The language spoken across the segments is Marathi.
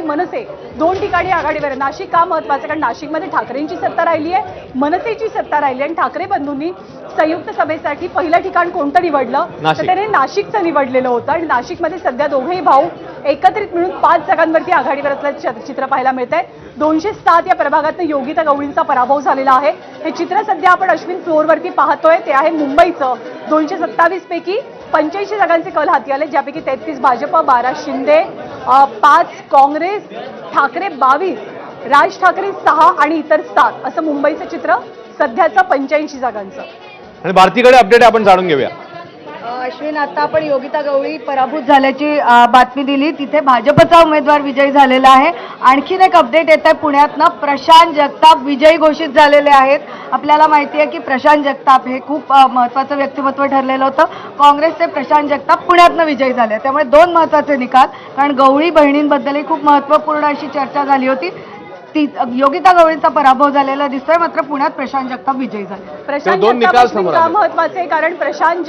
मनसे दोन ठिकाणी आघाडीवर आहे. नाशिक का महत्त्वाचं, कारण नाशिकमध्ये ठाकरेंची सत्ता राहिली आहे, मनसेची सत्ता राहिली आणि ठाकरे बंधूंनी संयुक्त सभेसाठी पहिलं ठिकाण कोणतं निवडलं तर त्याने नाशिकचं निवडलेलं होतं. आणि नाशिकमध्ये सध्या दोघेही भाऊ एकत्रित मिळून 5 जागांवरती आघाडीवर असल्याचं चित्र पाहायला मिळत आहे. 207 या प्रभागातून योगिता गवळींचा पराभव झालेला आहे. हे चित्र सध्या आपण अश्विन फ्लोअरवरती पाहतोय ते आहे मुंबईचं. 227 पैकी 85 जागांचे कल हाती आले, ज्यापैकी 33 भाजप, 12 शिंदे, 5 काँग्रेस, ठाकरे 22, राज ठाकरे 6 आणि इतर 7 असं मुंबईचं चित्र सध्याचं 85 जागांचं. आणि भारतीकडे अपडेट आपण जाणून घेऊया. अश्विन, आता आपण योगिता गवळी पराभूत झाल्याची बातमी दिली, तिथे भाजपचा उमेदवार विजयी झालेला आहे. आणखीन एक अपडेट येत आहे पुण्यातनं, प्रशांत जगताप विजयी घोषित झालेले आहेत. आपल्याला माहिती आहे की प्रशांत जगताप हे खूप महत्त्वाचं व्यक्तिमत्व ठरलेलं होतं. काँग्रेसचे प्रशांत जगताप पुण्यातनं विजयी झाले, त्यामुळे 2 महत्त्वाचे निकाल. कारण गवळी बहिणींबद्दलही खूप महत्त्वपूर्ण अशी चर्चा झाली होती. योगिता गवळींचा पराभव झालेला दिसतोय, मात्र पुण्यात प्रशांत जगताप विजयी झाले. प्रशांत जगताप का महत्त्वाचे, कारण प्रशांत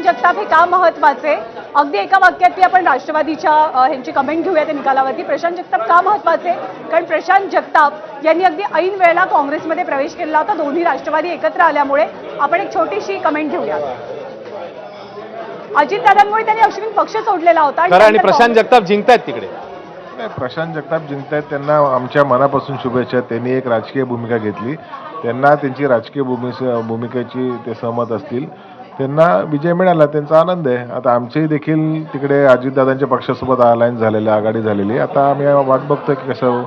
जगताप हे का महत्त्वाचे, अगदी एका वाक्यात आपण राष्ट्रवादीच्या ह्यांची कमेंट घेऊया त्या निकालावरती. प्रशांत जगताप का महत्त्वाचे, कारण प्रशांत जगताप यांनी अगदी ऐन वेळेला काँग्रेसमध्ये प्रवेश केला होता. दोन्ही राष्ट्रवादी एकत्र आल्यामुळे आपण एक छोटीशी कमेंट घेऊया. अजितदादांमुळे त्यांनी अश्विन पक्ष सोडलेला होता आणि प्रशांत जगताप जिंकतायत तिकडे. प्रशांत जगताप जिंकतायत, त्यांना आमच्या मनापासून शुभेच्छा. त्यांनी एक राजकीय भूमिका घेतली, त्यांना त्यांची राजकीय भूमिकेची ते सहमत असतील, त्यांना विजय मिळाला, त्यांचा आनंद आहे. आता आमचेही देखील तिकडे अजितदादांच्या पक्षासोबत अलायन्स झालेले, आघाडी झालेली. आता आम्ही वाट बघतोय की कसं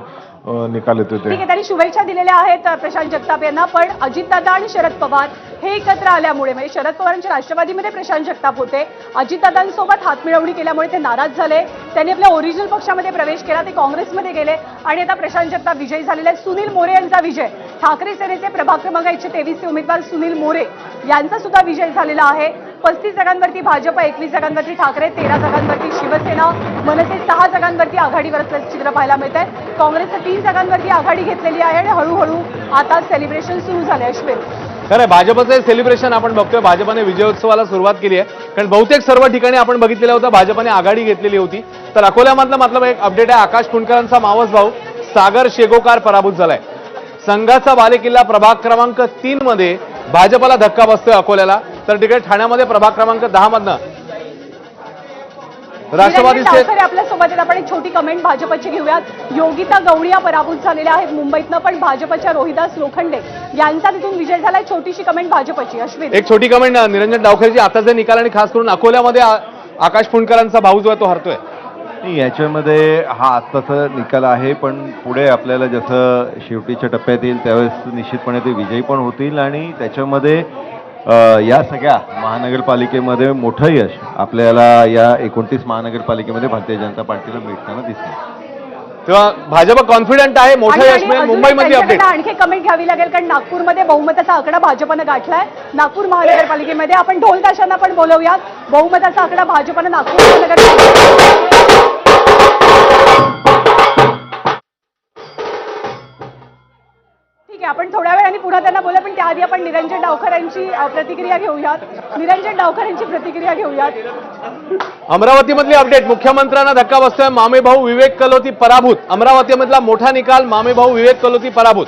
निकाल येतो ते. ठीक आहे, त्यांनी शुभेच्छा दिलेल्या आहेत प्रशांत जगताप यांना. पण अजितदादा आणि शरद पवार हे एकत्र आल्यामुळे, म्हणजे शरद पवारांच्या राष्ट्रवादीमध्ये प्रशांत जगताप होते, अजितदादांसोबत हातमिळवणी केल्यामुळे ते नाराज झाले. त्यांनी आपल्या ओरिजिनल पक्षामध्ये प्रवेश केला, ते काँग्रेसमध्ये गेले आणि आता प्रशांत जगताप विजयी झालेले आहेत. सुनील मोरे यांचा विजय, ठाकरे सेनेचे प्रभाग क्रमांक 123 उमेदवार सुनील मोरे यांचा सुद्धा विजय झालेला आहे. 35 जागांवरती भाजप, 21 जागांवरती ठाकरे, 13 जागांवरती शिवसेना, मनसे 6 जागांवरती आघाडीवर असल्याचं चित्र पाहायला मिळत आहे. काँग्रेसनं 3 जागांवरती आघाडी घेतलेली आहे आणि हळूहळू आता सेलिब्रेशन सुरू झाले. अश्विन, खरं भाजपचं सेलिब्रेशन आपण बघतोय, भाजपने विजयोत्सवाला सुरुवात केली आहे. कारण बहुतेक सर्व ठिकाणी आपण बघितलेलं होतं भाजपने आघाडी घेतलेली होती. तर अकोल्यामधलं मतलब एक अपडेट आहे, आकाश पुणकरांचा मावस भाऊ सागर शेगोकार पराभूत झालाय. संघाचा बालेकिल्ला प्रभाग क्रमांक 3 मध्ये भाजपला धक्का बसतोय अकोल्याला. तर तिकडे ठाण्यामध्ये प्रभाग क्रमांक 10 मधनं राष्ट्रवादीचे आपल्या सोबत आपण एक छोटी कमेंट भाजपची घेऊयात. योगिता गवळी पराभूत झालेल्या आहेत मुंबईतनं, पण भाजपच्या रोहिदास लोखंडे यांचा तिथून विजय झालाय. छोटीशी कमेंट भाजपची. अश्विन, एक छोटी कमेंट निरंजन डावखरेची, आताचे निकाल आणि खास करून अकोल्यामध्ये आकाश पुणकरांचा भाऊ जो आहे तो हरतोय. याच्यामध्ये हा आत्ताचा निकाल आहे, पण पुढे आपल्याला जसं शेवटीच्या टप्प्यात येईल त्यावेळेस निश्चितपणे ते विजयी पण होतील आणि त्याच्यामध्ये या सगळ्या महानगरपालिकेमध्ये मोठं यश आपल्याला या 29 महानगरपालिकेमध्ये भारतीय जनता पार्टीला मिळताना दिसतं. तेव्हा भाजप कॉन्फिडंट आहे, मोठं यश मिळेल. मुंबईमध्ये अपडेट आणखी कमेंट घ्यावी लागेल, कारण नागपूरमध्ये बहुमताचा आकडा भाजपनं गाठलाय. नागपूर महानगरपालिकेमध्ये आपण ढोल ताशांना पण बोलवूयात. बहुमताचा आकडा भाजपनं नागपूर महानगरपालिकेत. आपण थोड्या वेळाने पुन्हा त्यांना बोला, पण त्याआधी आपण निरंजन डावकर यांची प्रतिक्रिया घेऊयात. निरंजन डावकर यांची प्रतिक्रिया घेऊयात. अमरावतीमधली अपडेट, मुख्यमंत्र्यांना धक्का बसतोय, मामे भाऊ विवेक कलोती पराभूत. अमरावतीमधला मोठा निकाल, मामे भाऊ विवेक कलोती पराभूत.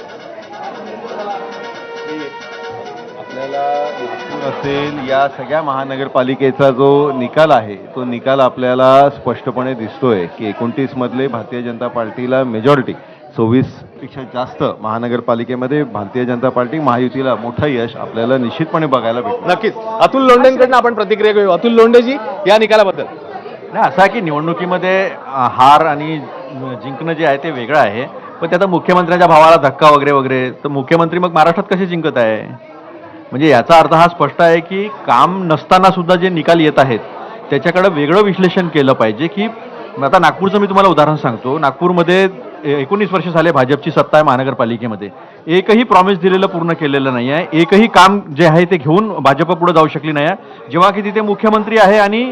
आपल्याला नागपूर असेल, या सगळ्या महानगरपालिकेचा जो निकाल आहे तो निकाल आपल्याला स्पष्टपणे दिसतोय की 29 मधले भारतीय जनता पार्टीला मेजॉरिटी, 24 पेक्षा जास्त महानगरपालिकेमध्ये भारतीय जनता पार्टी महायुतीला मोठं यश आपल्याला निश्चितपणे बघायला भेटतं. नक्कीच. अतुल लोंढेंकडून आपण प्रतिक्रिया घेऊ. अतुल लोंढेजी, या निकालाबद्दल. नाही, असं आहे की निवडणुकीमध्ये हार आणि जिंकणं जे आहे ते वेगळं आहे, पण त्यात मुख्यमंत्र्यांच्या भावाला धक्का वगैरे वगैरे, तर मुख्यमंत्री मग महाराष्ट्रात कसे जिंकत आहे? म्हणजे याचा अर्थ हा स्पष्ट आहे की काम नसताना सुद्धा जे निकाल येत आहेत त्याच्याकडे वेगळं विश्लेषण केलं पाहिजे. की आता नागपूरचं मी तुम्हाला उदाहरण सांगतो. नागपूरमध्ये 19 वर्ष झाले भाजपची सत्ता आहे महानगरपालिकेमध्ये, एकही प्रॉमिस दिलेलं पूर्ण केलेलं नाही आहे, एकही काम जे आहे ते घेऊन भाजप पुढे जाऊ शकली नाही आहे, जेव्हा की तिथे मुख्यमंत्री आहे आणि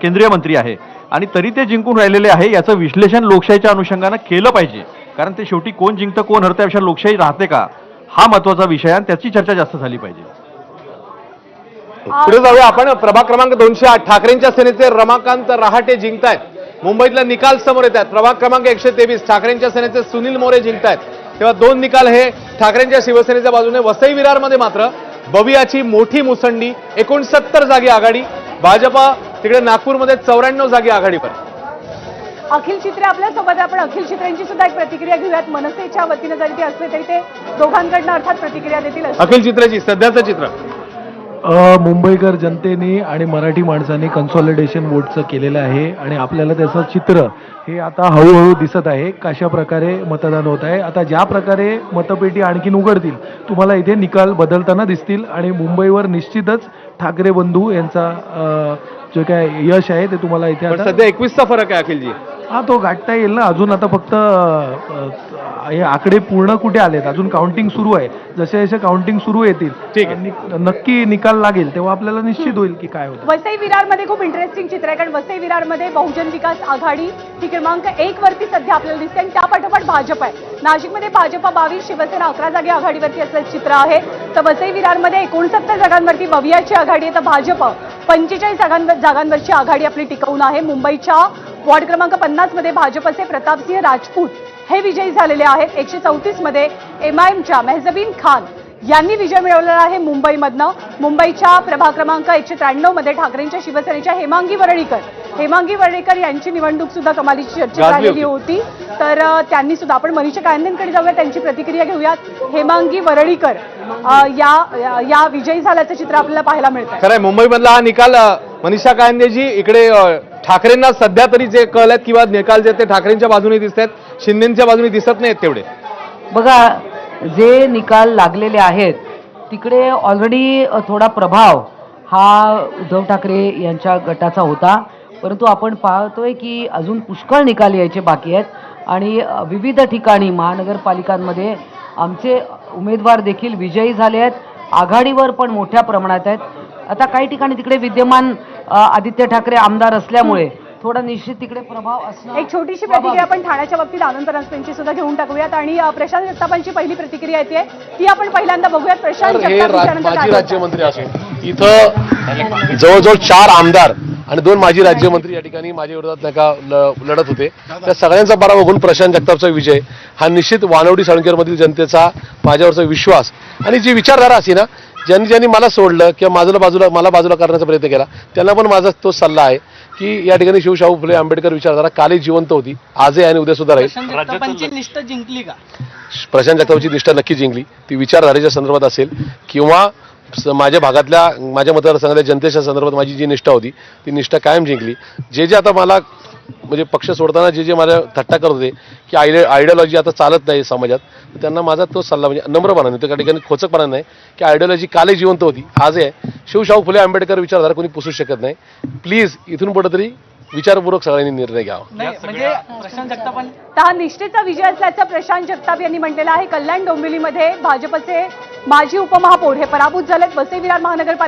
केंद्रीय मंत्री आहे आणि तरी ते जिंकून राहिलेले आहे. याचं विश्लेषण लोकशाहीच्या अनुषंगानं केलं पाहिजे, कारण ते शेवटी कोण जिंकतं कोण हरतं यापेक्षा लोकशाही राहते का हा महत्त्वाचा विषय आहे आणि त्याची चर्चा जास्त झाली पाहिजे. पुढे जाऊया आपण. प्रभाग क्रमांक 208 ठाकरेंच्या सेनेचे रमाकांत रहाटे जिंकतायत. मुंबईतला निकाल समोर येत आहेत. प्रभाग क्रमांक 123 ठाकरेंच्या सेनेचे सुनील मोरे जिंकतायत. तेव्हा 2 निकाल हे ठाकरेंच्या शिवसेनेच्या बाजूने. वसई विरारमध्ये मात्र बवियाची मोठी मुसंडी. 69 जागी आघाडी. भाजपा तिकडे नागपूरमध्ये 94 जागी आघाडीवर. अखिल चित्रे आपल्या सोबत आहे. आपण अखिल चित्रेंची सुद्धा एक प्रतिक्रिया घेऊयात. मनसेच्या वतीनं जरी ते असले तरी ते दोघांकडनं अर्थात प्रतिक्रिया देतील. अखिल चित्रेची सध्याचं चित्र. मुंबईकर जनतेने आणि मराठी माणसांनी कन्सॉलिडेशन वोटचं केलेलं आहे आणि आपल्याला त्याचं चित्र हे आता हळूहळू दिसत आहे. कशा प्रकारे मतदान होत आहे. आता ज्या प्रकारे मतपेटी आणखीन उघडतील तुम्हाला इथे निकाल बदलताना दिसतील आणि मुंबईवर निश्चितच ठाकरे बंधू यांचा जे काय यश आहे ते तुम्हाला इथे पण आता सध्या 21चा फरक आहे अखिलजी. हा तो गाठता येईल ना. अजून आता फक्त हे आकडे पूर्ण कुठे आलेत. अजून काउंटिंग सुरू आहे. जसे जसे काउंटिंग सुरू येतील ठीक आहे. नक्की निकाल लागेल तेव्हा आपल्याला निश्चित होईल की काय होतं. वसई विरारमध्ये खूप इंटरेस्टिंग चित्र आहे. कारण वसई विरारमध्ये बहुजन विकास आघाडी ही क्रमांक 1 वरती सध्या आपल्याला दिसते आणि त्यापाठोपाठ भाजप आहे. नाशिकमध्ये भाजपा 22, शिवसेना 11 जागी आघाडीवरती असल्याचं चित्र आहे. तर वसई विरारमध्ये 69 जागांवरती बवियाची आघाडी आहे. तर भाजप 45 जागांवरची आघाडी आपली टिकवून आहे. मुंबईच्या वॉर्ड क्रमांक 50 मध्ये भाजपचे प्रतापसिंह राजपूत हे विजयी झालेले आहेत. 134 मध्ये MIMच्या मेहजबीन खान यांनी विजय मिळवलेला आहे मुंबईमधनं. मुंबईच्या प्रभाग क्रमांक 193 मध्ये ठाकरेंच्या शिवसेनेच्या हेमांगी वरळीकर यांची निवडणूक सुद्धा कमालीची चर्चा गाजली झालेली होती. तर त्यांनी सुद्धा आपण मनीषा कायंदेंकडे जाऊया. त्यांची प्रतिक्रिया घेऊयात. हेमांगी वरळीकर या विजयी झाल्याचं चित्र आपल्याला पाहायला मिळतं. खरंय मुंबईमधला हा निकाल. मनीषा कायंदेजी इकडे ठाकरेंना सध्या तरी जे कल आहेत किंवा निकाल जे ते ठाकरेंच्या बाजूने दिसत आहेत, शिंदेच्या बाजूने दिसत नाहीत तेवढे. बघा जे निकाल लागलेले आहेत तिकडे ऑलरेडी थोडा प्रभाव हा उद्धव ठाकरे यांच्या गटाचा होता. परंतु आपण पाहतोय की अजून पुष्कळ निकाल यायचे बाकी आहेत आणि विविध ठिकाणी महानगरपालिकांमध्ये आमचे उमेदवार देखील विजयी झाले आहेत. आघाडीवर पण मोठ्या प्रमाणात आहेत. आता काही ठिकाणी तिकडे विद्यमान आदित्य ठाकरे आमदार असल्यामुळे थोडा निश्चित तिकडे प्रभाव असणार. एक छोटीशी प्रतिक्रिया आपण ठाण्याच्या बाबतीत आनंद त्यांची सुद्धा घेऊन टाकूयात आणि प्रशांत जगतापांची पहिली प्रतिक्रिया येते ती आपण पहिल्यांदा बघूयात. प्रशांत जगताप माजी काय राज्यमंत्री असून इथं जवळजवळ 4 आमदार आणि 2 माजी राज्यमंत्री या ठिकाणी माझ्या विरोधात नाही का लढत होते. त्या सगळ्यांचा पराभव बघून प्रशांत जगतापचा विजय हा निश्चित वानवडी साळुंकेमधील जनतेचा माझ्यावरचा विश्वास आणि जी विचारधारा असे ना ज्यांनी मला सोडलं किंवा मला बाजूला करण्याचा प्रयत्न केला त्यांना पण माझा तो सल्ला आहे की या ठिकाणी शिवशाहू फुले आंबेडकर विचारधारा कालही जिवंत होती, आजही आणि उद्या सुद्धा राहील. निष्ठा जिंकली का? प्रशांत जगतापची निष्ठा नक्की जिंकली. ती विचारधारेच्या संदर्भात असेल किंवा माझ्या भागातल्या माझ्या मतदारसंघातल्या जनतेच्या संदर्भात माझी जी निष्ठा होती ती निष्ठा कायम जिंकली. जे आता मला म्हणजे पक्ष सोडताना जे माझ्या थट्टा करत होते की आयडिओलॉजी आता चालत नाही समाजात, त्यांना माझा तो सल्ला म्हणजे नम्रपणाने त्या ठिकाणी खोचकपणा नाही की आयडिओलॉजी कालही जिवंत होती, आजही आहे. शिवशाहू फुले आंबेडकर विचारधारा कोणी पुसू शकत नाही. प्लीज इथून पुढे तरी विचारपूर्वक सगळ्यांनी निर्णय घ्यावा. म्हणजे प्रशांत जगतापांनी हा निष्ठेचा विजय असल्याचं प्रशांत जगताप यांनी म्हटलेलं आहे. कल्याण डोंबिवलीमध्ये भाजपचे माजी उपमहापौर हे पराभूत झालेत. वसई विरार महानगरपालिका